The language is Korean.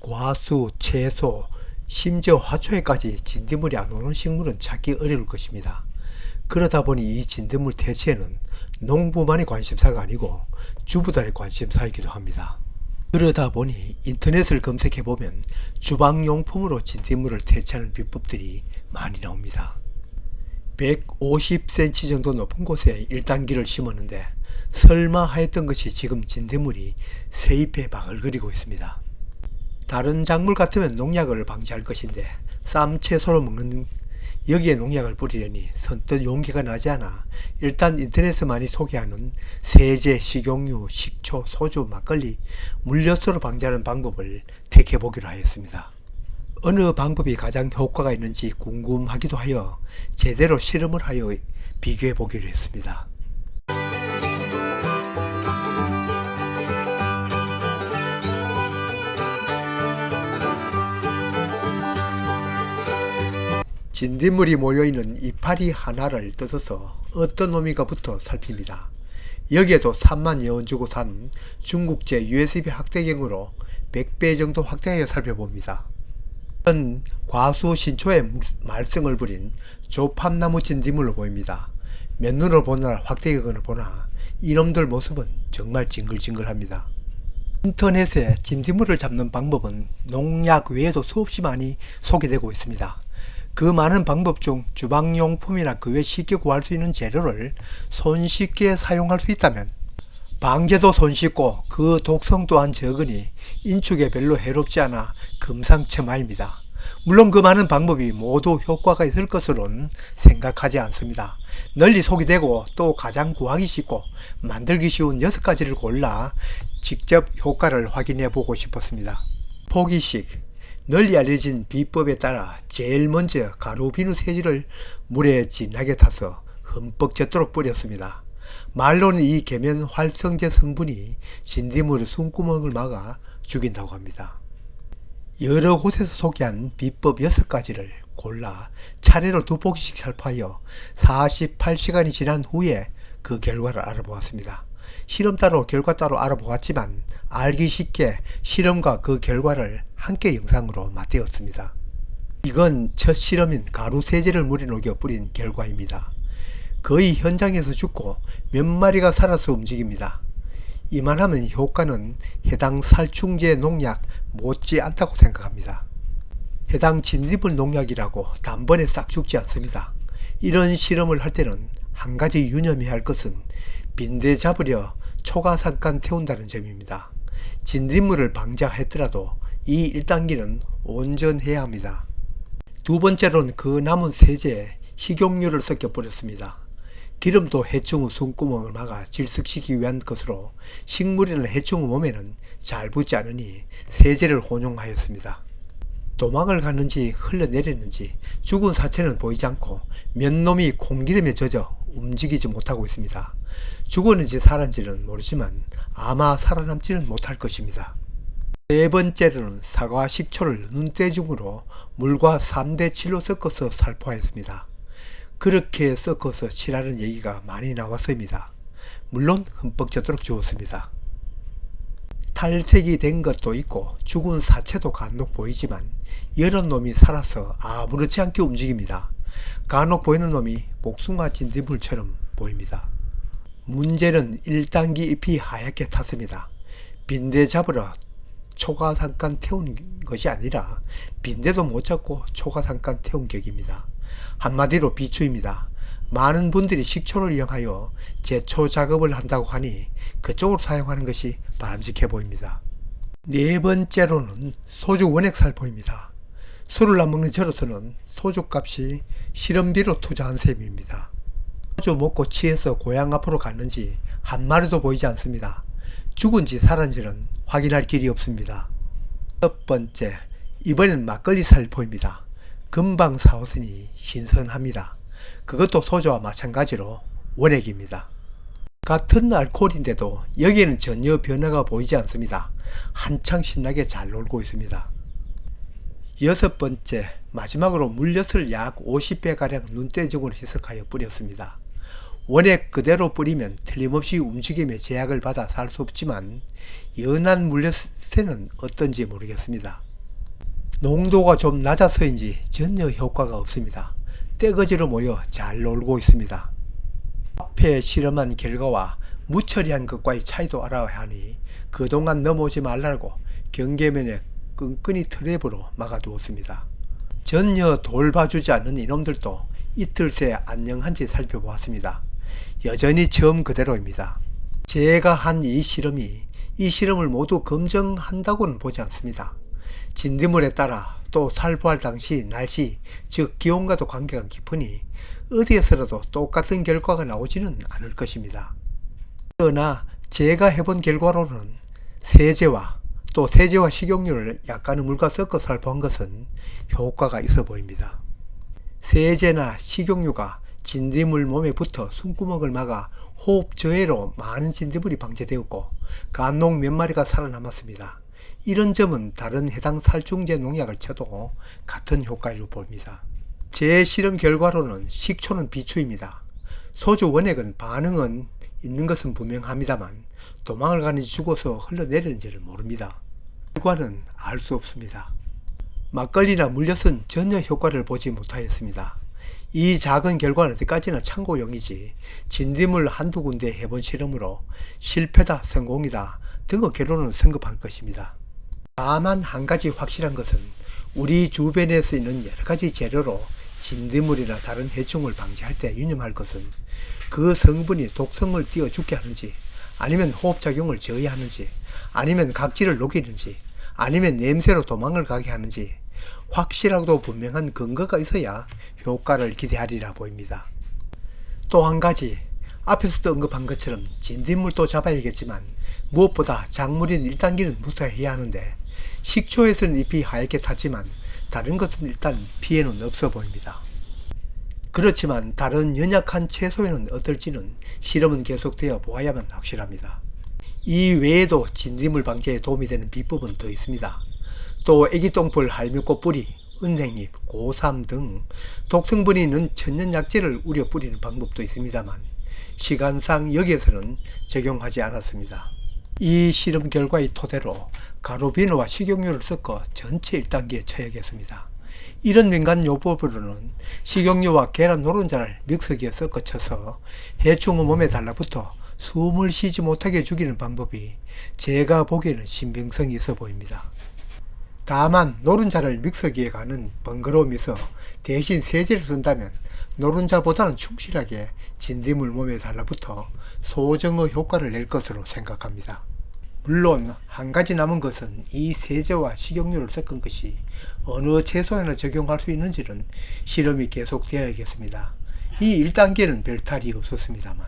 과수, 채소, 심지어 화초에까지 진딧물이 안 오는 식물은 찾기 어려울 것입니다. 그러다 보니 이 진딧물 퇴치에는 농부만이 관심사가 아니고 주부들의 관심사이기도 합니다. 그러다 보니 인터넷을 검색해보면 주방용품으로 진딧물을 퇴치하는 비법들이 많이 나옵니다. 150cm 정도 높은 곳에 1단기를 심었는데 설마 하였던 것이 지금 진딧물이 새잎에 바글거리고 있습니다. 다른 작물 같으면 농약을 방지할 것인데 쌈 채소로 먹는 여기에 농약을 뿌리려니 선뜻 용기가 나지 않아 일단 인터넷에 많이 소개하는 세제, 식용유, 식초, 소주, 막걸리, 물엿으로 방지하는 방법을 택해보기로 하였습니다. 어느 방법이 가장 효과가 있는지 궁금하기도 하여 제대로 실험을 하여 비교해 보기로 했습니다. 진딧물이 모여있는 이파리 하나를 뜯어서 어떤 놈인가부터 살핍니다. 여기에도 3만 여원 주고 산 중국제 USB 확대경으로 100배 정도 확대하여 살펴봅니다. 과수 신초의 말썽을 부린 조팝나무 진딧물로 보입니다. 맨눈으로 보나 확대경으로 보나 이놈들 모습은 정말 징글징글합니다. 인터넷에 진딧물을 잡는 방법은 농약 외에도 수없이 많이 소개되고 있습니다. 그 많은 방법 중 주방용품이나 그 외 쉽게 구할 수 있는 재료를 손쉽게 사용할 수 있다면 방제도 손쉽고 그 독성 또한 적으니 인축에 별로 해롭지 않아 금상첨화입니다. 물론 그 많은 방법이 모두 효과가 있을 것으로는 생각하지 않습니다. 널리 소개되고 또 가장 구하기 쉽고 만들기 쉬운 6가지를 골라 직접 효과를 확인해 보고 싶었습니다. 포기식. 널리 알려진 비법에 따라 제일 먼저 가루 비누 세제를 물에 진하게 타서 흠뻑 젖도록 뿌렸습니다. 말로는 이 계면 활성제 성분이 진딧물의 숨구멍을 막아 죽인다고 합니다. 여러 곳에서 소개한 비법 6가지를 골라 차례로 2포기씩 살포하여 48시간이 지난 후에 그 결과를 알아보았습니다. 실험 따로 결과 따로 알아보았지만 알기 쉽게 실험과 그 결과를 함께 영상으로 맞대었습니다. 이건 첫 실험인 가루 세제를 물에 녹여 뿌린 결과입니다. 거의 현장에서 죽고 몇 마리가 살아서 움직입니다. 이만하면 효과는 해당 살충제 농약 못지 않다고 생각합니다. 해당 진딧물 농약이라고 단번에 싹 죽지 않습니다. 이런 실험을 할 때는 한 가지 유념해야 할 것은 빈대 잡으려 초가삼간 태운다는 점입니다. 진딧물을 방지했더라도 이 1단계는 온전해야 합니다. 두 번째로는 그 남은 세제에 식용유를 섞여 뿌렸습니다. 기름도 해충의 숨구멍을 막아 질식시키기 위한 것으로 식물이나 해충의 몸에는 잘 붙지 않으니 세제를 혼용하였습니다. 도망을 갔는지 흘러내렸는지 죽은 사체는 보이지 않고 몇 놈이 콩기름에 젖어 움직이지 못하고 있습니다. 죽었는지 살았는지는 모르지만 아마 살아남지는 못할 것입니다. 네 번째로는 사과 식초를 눈대중으로 물과 3대7로 섞어서 살포하였습니다. 그렇게 섞어서 칠하는 얘기가 많이 나왔습니다. 물론 흠뻑 젖도록 주었습니다. 탈색이 된 것도 있고 죽은 사체도 간혹 보이지만 여러 놈이 살아서 아무렇지 않게 움직입니다. 간혹 보이는 놈이 복숭아 진딧물처럼 보입니다. 문제는 1단기 잎이 하얗게 탔습니다. 빈대 잡으러 초가삼간 태운 것이 아니라 빈대도 못 잡고 초가삼간 태운 격입니다. 한마디로 비추입니다. 많은 분들이 식초를 이용하여 제초 작업을 한다고 하니 그쪽으로 사용하는 것이 바람직해 보입니다. 네 번째로는 소주 원액 살포입니다. 술을 안 먹는 저로서는 소주값이 실험비로 투자한 셈입니다. 소주 먹고 취해서 고향 앞으로 갔는지 한 마리도 보이지 않습니다. 죽은지 살았는지는 확인할 길이 없습니다. 첫 번째, 이번엔 막걸리 살포입니다. 금방 사왔으니 신선합니다. 그것도 소주와 마찬가지로 원액입니다. 같은 알코올인데도 여기에는 전혀 변화가 보이지 않습니다. 한창 신나게 잘 놀고 있습니다. 여섯 번째, 마지막으로 물엿을 약 50배가량 눈대중으로 희석하여 뿌렸습니다. 원액 그대로 뿌리면 틀림없이 움직임에 제약을 받아 살 수 없지만 연한 물엿에는 어떤지 모르겠습니다. 농도가 좀 낮아서인지 전혀 효과가 없습니다. 떼거지로 모여 잘 놀고 있습니다. 앞에 실험한 결과와 무처리한 것과의 차이도 알아야 하니 그동안 넘어오지 말라고 경계면에 끈끈이 트랩으로 막아두었습니다. 전혀 돌봐주지 않는 이놈들도 이틀 새 안녕한지 살펴보았습니다. 여전히 처음 그대로입니다. 제가 한 이 실험을 모두 검증한다고는 보지 않습니다. 진딧물에 따라 또 살포할 당시 날씨, 즉 기온과도 관계가 깊으니 어디에서라도 똑같은 결과가 나오지는 않을 것입니다. 그러나 제가 해본 결과로는 세제와 식용유를 약간의 물과 섞어 살포한 것은 효과가 있어 보입니다. 세제나 식용유가 진딧물 몸에 붙어 숨구멍을 막아 호흡 저해로 많은 진딧물이 방제되었고 간농 몇 마리가 살아남았습니다. 이런 점은 다른 해당 살충제 농약을 쳐도 같은 효과로 보입니다. 제 실험 결과로는 식초는 비추입니다. 소주 원액은 반응은 있는 것은 분명합니다만 도망을 가는지 죽어서 흘러내리는지를 모릅니다. 결과는 알 수 없습니다. 막걸리나 물엿은 전혀 효과를 보지 못하였습니다. 이 작은 결과는 어디까지나 참고용이지 진딧물 한두 군데 해본 실험으로 실패다 성공이다 등의 결론은 성급할 것입니다. 다만 한 가지 확실한 것은 우리 주변에 쓰이는 여러 가지 재료로 진딧물이나 다른 해충을 방지할 때 유념할 것은 그 성분이 독성을 띄워 죽게 하는지, 아니면 호흡작용을 저해하는지, 아니면 각질을 녹이는지, 아니면 냄새로 도망을 가게 하는지 확실하고 분명한 근거가 있어야 효과를 기대하리라 보입니다. 또 한 가지, 앞에서도 언급한 것처럼 진딧물도 잡아야겠지만 무엇보다 작물인 1단계는 무사해야 하는데 식초에서는 잎이 하얗게 탔지만 다른 것은 일단 피해는 없어 보입니다. 그렇지만 다른 연약한 채소에는 어떨지는 실험은 계속되어 보아야만 확실합니다. 이 외에도 진딧물 방제에 도움이 되는 비법은 더 있습니다. 또 애기똥풀, 할미꽃 뿌리, 은행잎, 고삼 등 독성분이 있는 천연약재를 우려 뿌리는 방법도 있습니다만 시간상 여기에서는 적용하지 않았습니다. 이 실험 결과의 토대로 가루비누와 식용유를 섞어 전체 1단계에 쳐야겠습니다. 이런 민간 요법으로는 식용유와 계란 노른자를 믹서기에 섞어 쳐서 해충의 몸에 달라붙어 숨을 쉬지 못하게 죽이는 방법이 제가 보기에는 신빙성이 있어 보입니다. 다만 노른자를 믹서기에 가는 번거로움이 있어 대신 세제를 쓴다면 노른자보다는 충실하게 진딧물 몸에 달라붙어 소정의 효과를 낼 것으로 생각합니다. 물론 한 가지 남은 것은 이 세제와 식용유를 섞은 것이 어느 채소에나 적용할 수 있는지는 실험이 계속되어야겠습니다. 이 1단계는 별탈이 없었습니다만